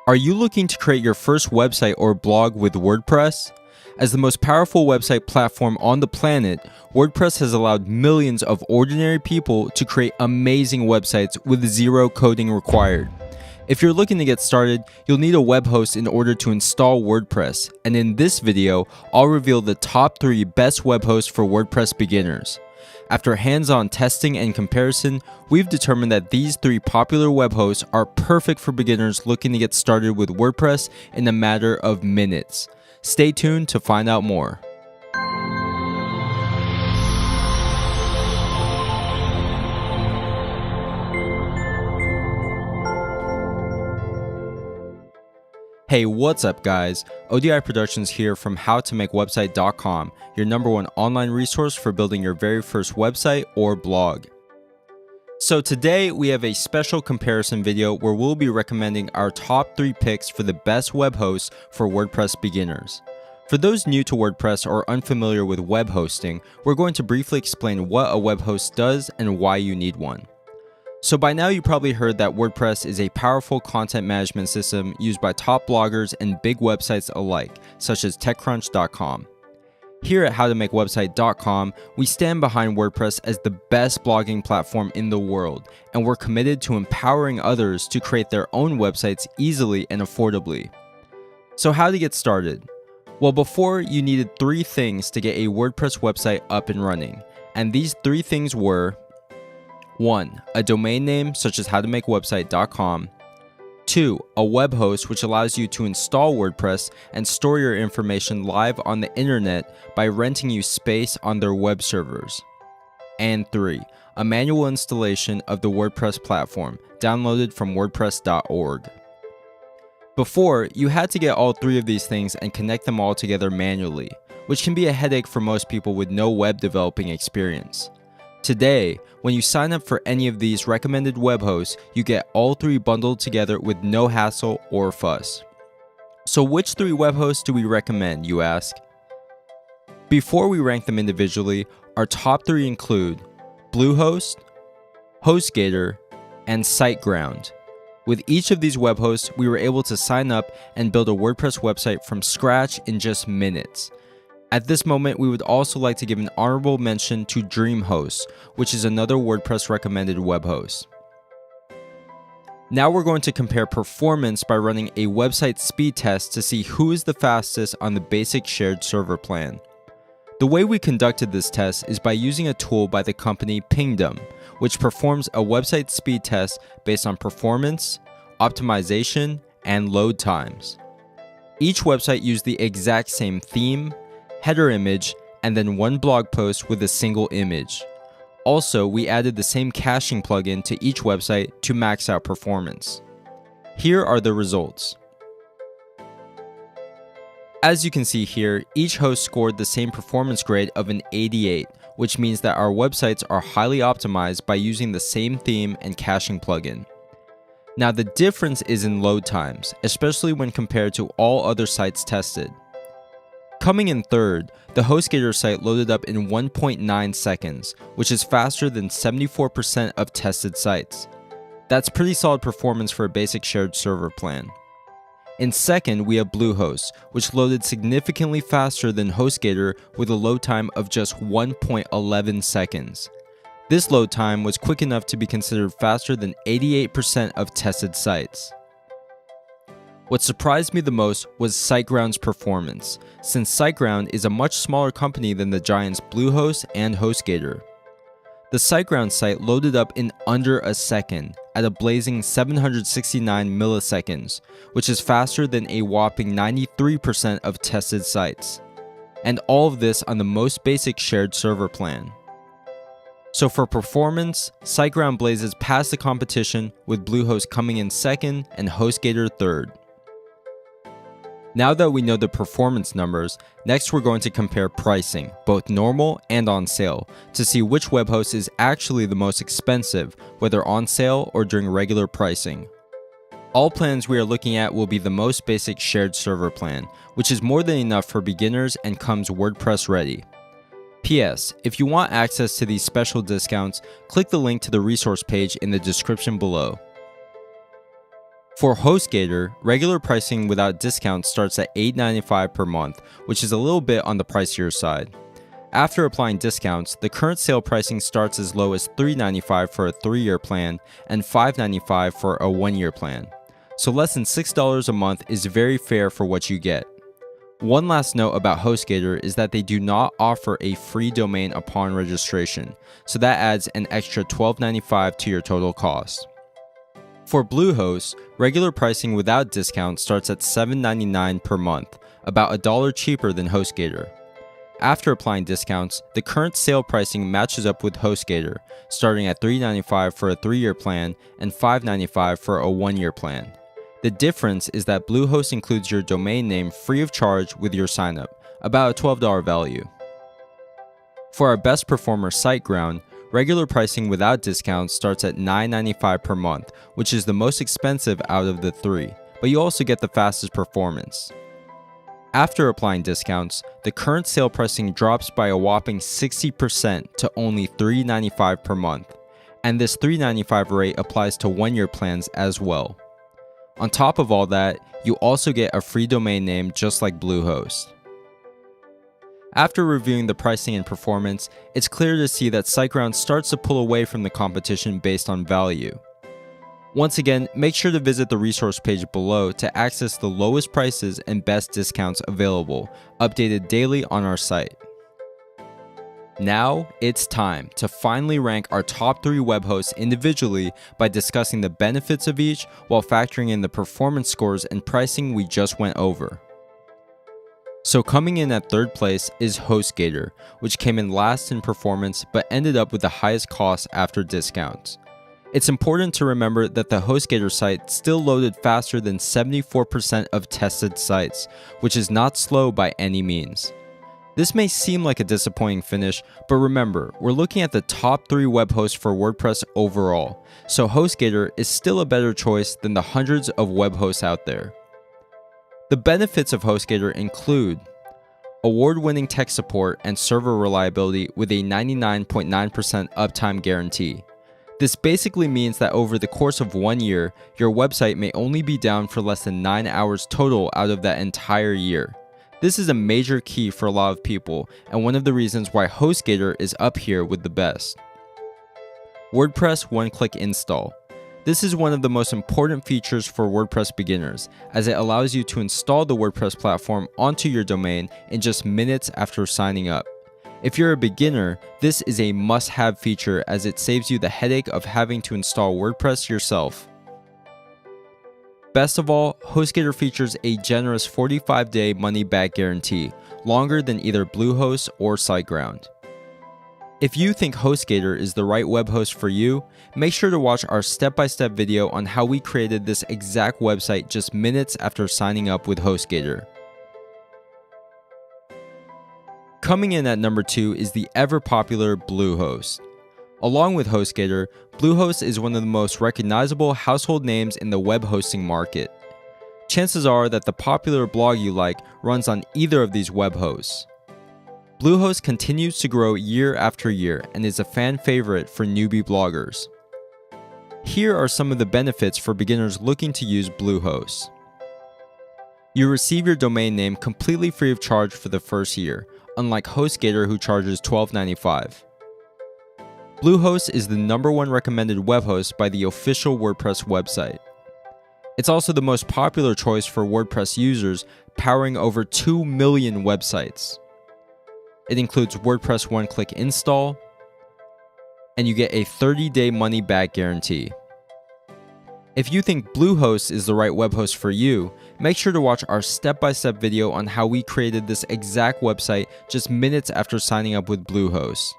Are you looking to create your first website or blog with WordPress? As the most powerful website platform on the planet, WordPress has allowed millions of ordinary people to create amazing websites with zero coding required. If you're looking to get started, you'll need a web host in order to install WordPress, and in this video, I'll reveal the top 3 best web hosts for WordPress beginners. After hands-on testing and comparison, we've determined that these 3 popular web hosts are perfect for beginners looking to get started with WordPress in a matter of minutes. Stay tuned to find out more. Hey, what's up guys? ODI Productions here from howtomakewebsite.com, your #1 online resource for building your very first website or blog. So today we have a special comparison video where we'll be recommending our top 3 picks for the best web hosts for WordPress beginners. For those new to WordPress or unfamiliar with web hosting, we're going to briefly explain what a web host does and why you need one. So by now you probably heard that WordPress is a powerful content management system used by top bloggers and big websites alike, such as TechCrunch.com. Here at howtomakewebsite.com, we stand behind WordPress as the best blogging platform in the world, and we're committed to empowering others to create their own websites easily and affordably. So how to get started? Well, before you needed 3 things to get a WordPress website up and running, and these 3 things were: 1. A domain name such as howtomakewebsite.com. 2. A web host which allows you to install WordPress and store your information live on the internet by renting you space on their web servers. And 3. A manual installation of the WordPress platform, downloaded from wordpress.org. Before, you had to get all 3 of these things and connect them all together manually, which can be a headache for most people with no web developing experience. Today, when you sign up for any of these recommended web hosts, you get all 3 bundled together with no hassle or fuss. So which 3 web hosts do we recommend, you ask? Before we rank them individually, our top 3 include Bluehost, HostGator, and SiteGround. With each of these web hosts, we were able to sign up and build a WordPress website from scratch in just minutes. At this moment, we would also like to give an honorable mention to DreamHost, which is another WordPress recommended web host. Now we're going to compare performance by running a website speed test to see who is the fastest on the basic shared server plan. The way we conducted this test is by using a tool by the company Pingdom, which performs a website speed test based on performance, optimization, and load times. Each website used the exact same theme, header image, and then 1 blog post with a single image. Also, we added the same caching plugin to each website to max out performance. Here are the results. As you can see here, each host scored the same performance grade of an 88, which means that our websites are highly optimized by using the same theme and caching plugin. Now the difference is in load times, especially when compared to all other sites tested. Coming in third, the HostGator site loaded up in 1.9 seconds, which is faster than 74% of tested sites. That's pretty solid performance for a basic shared server plan. In second, we have Bluehost, which loaded significantly faster than HostGator with a load time of just 1.11 seconds. This load time was quick enough to be considered faster than 88% of tested sites. What surprised me the most was SiteGround's performance, since SiteGround is a much smaller company than the giants Bluehost and HostGator. The SiteGround site loaded up in under a second, at a blazing 769 milliseconds, which is faster than a whopping 93% of tested sites. And all of this on the most basic shared server plan. So for performance, SiteGround blazes past the competition, with Bluehost coming in second and HostGator third. Now that we know the performance numbers, next we're going to compare pricing, both normal and on sale, to see which web host is actually the most expensive, whether on sale or during regular pricing. All plans we are looking at will be the most basic shared server plan, which is more than enough for beginners and comes WordPress ready. P.S. If you want access to these special discounts, click the link to the resource page in the description below. For HostGator, regular pricing without discounts starts at $8.95 per month, which is a little bit on the pricier side. After applying discounts, the current sale pricing starts as low as $3.95 for a 3-year plan and $5.95 for a 1-year plan. So less than $6 a month is very fair for what you get. One last note about HostGator is that they do not offer a free domain upon registration, so that adds an extra $12.95 to your total cost. For Bluehost, regular pricing without discount starts at $7.99 per month, about $1 cheaper than HostGator. After applying discounts, the current sale pricing matches up with HostGator, starting at $3.95 for a 3-year plan and $5.95 for a 1-year plan. The difference is that Bluehost includes your domain name free of charge with your signup, about a $12 value. For our best performer SiteGround, regular pricing without discounts starts at $9.95 per month, which is the most expensive out of the 3, but you also get the fastest performance. After applying discounts, the current sale pricing drops by a whopping 60% to only $3.95 per month, and this $3.95 rate applies to 1-year plans as well. On top of all that, you also get a free domain name just like Bluehost. After reviewing the pricing and performance, it's clear to see that SiteGround starts to pull away from the competition based on value. Once again, make sure to visit the resource page below to access the lowest prices and best discounts available, updated daily on our site. Now, it's time to finally rank our top 3 web hosts individually by discussing the benefits of each while factoring in the performance scores and pricing we just went over. So coming in at 3rd place is HostGator, which came in last in performance but ended up with the highest cost after discounts. It's important to remember that the HostGator site still loaded faster than 74% of tested sites, which is not slow by any means. This may seem like a disappointing finish, but remember, we're looking at the top 3 web hosts for WordPress overall, so HostGator is still a better choice than the hundreds of web hosts out there. The benefits of HostGator include award-winning tech support and server reliability with a 99.9% uptime guarantee. This basically means that over the course of 1 year, your website may only be down for less than 9 hours total out of that entire year. This is a major key for a lot of people, and one of the reasons why HostGator is up here with the best. WordPress one-click install. This is one of the most important features for WordPress beginners, as it allows you to install the WordPress platform onto your domain in just minutes after signing up. If you're a beginner, this is a must-have feature as it saves you the headache of having to install WordPress yourself. Best of all, HostGator features a generous 45-day money-back guarantee, longer than either Bluehost or SiteGround. If you think HostGator is the right web host for you, make sure to watch our step-by-step video on how we created this exact website just minutes after signing up with HostGator. Coming in at number 2 is the ever-popular Bluehost. Along with HostGator, Bluehost is one of the most recognizable household names in the web hosting market. Chances are that the popular blog you like runs on either of these web hosts. Bluehost continues to grow year after year and is a fan favorite for newbie bloggers. Here are some of the benefits for beginners looking to use Bluehost. You receive your domain name completely free of charge for the first year, unlike HostGator who charges $12.95. Bluehost is the #1 recommended web host by the official WordPress website. It's also the most popular choice for WordPress users, powering over 2 million websites. It includes WordPress one-click install, and you get a 30-day money-back guarantee. If you think Bluehost is the right web host for you, make sure to watch our step-by-step video on how we created this exact website just minutes after signing up with Bluehost.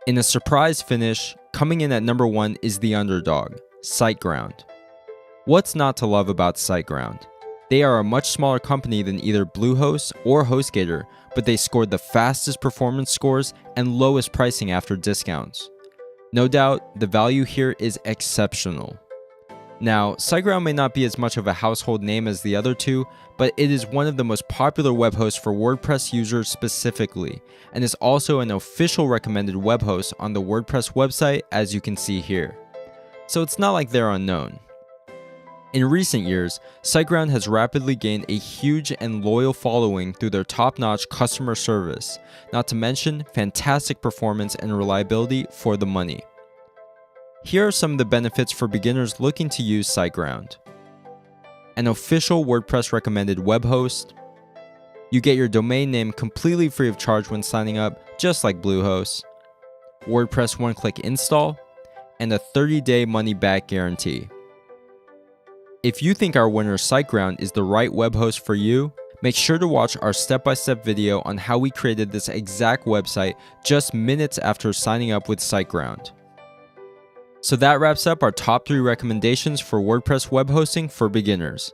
In a surprise finish, coming in at number 1 is the underdog, SiteGround. What's not to love about SiteGround? They are a much smaller company than either Bluehost or HostGator, but they scored the fastest performance scores and lowest pricing after discounts. No doubt, the value here is exceptional. Now, SiteGround may not be as much of a household name as the other two, but it is one of the most popular web hosts for WordPress users specifically, and is also an official recommended web host on the WordPress website, as you can see here. So it's not like they're unknown. In recent years, SiteGround has rapidly gained a huge and loyal following through their top-notch customer service, not to mention fantastic performance and reliability for the money. Here are some of the benefits for beginners looking to use SiteGround. An official WordPress recommended web host. You get your domain name completely free of charge when signing up, just like Bluehost. WordPress one-click install, and a 30-day money-back guarantee. If you think our winner SiteGround is the right web host for you, make sure to watch our step-by-step video on how we created this exact website just minutes after signing up with SiteGround. So that wraps up our top 3 recommendations for WordPress web hosting for beginners.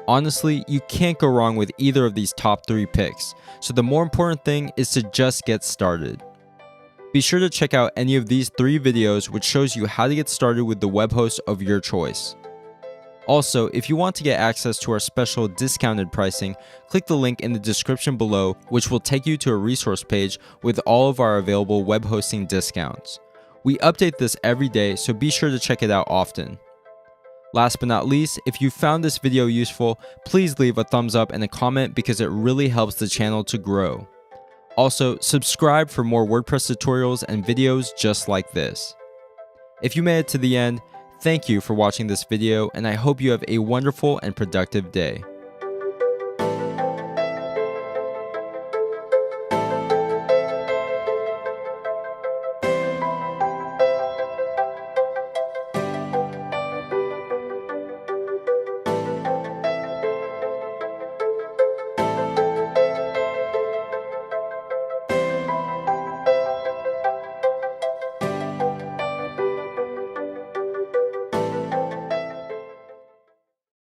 Honestly, you can't go wrong with either of these top 3 picks, so the more important thing is to just get started. Be sure to check out any of these 3 videos which shows you how to get started with the web host of your choice. Also, if you want to get access to our special discounted pricing, click the link in the description below, which will take you to a resource page with all of our available web hosting discounts. We update this every day, so be sure to check it out often. Last but not least, if you found this video useful, please leave a thumbs up and a comment because it really helps the channel to grow. Also, subscribe for more WordPress tutorials and videos just like this. If you made it to the end, thank you for watching this video, and I hope you have a wonderful and productive day.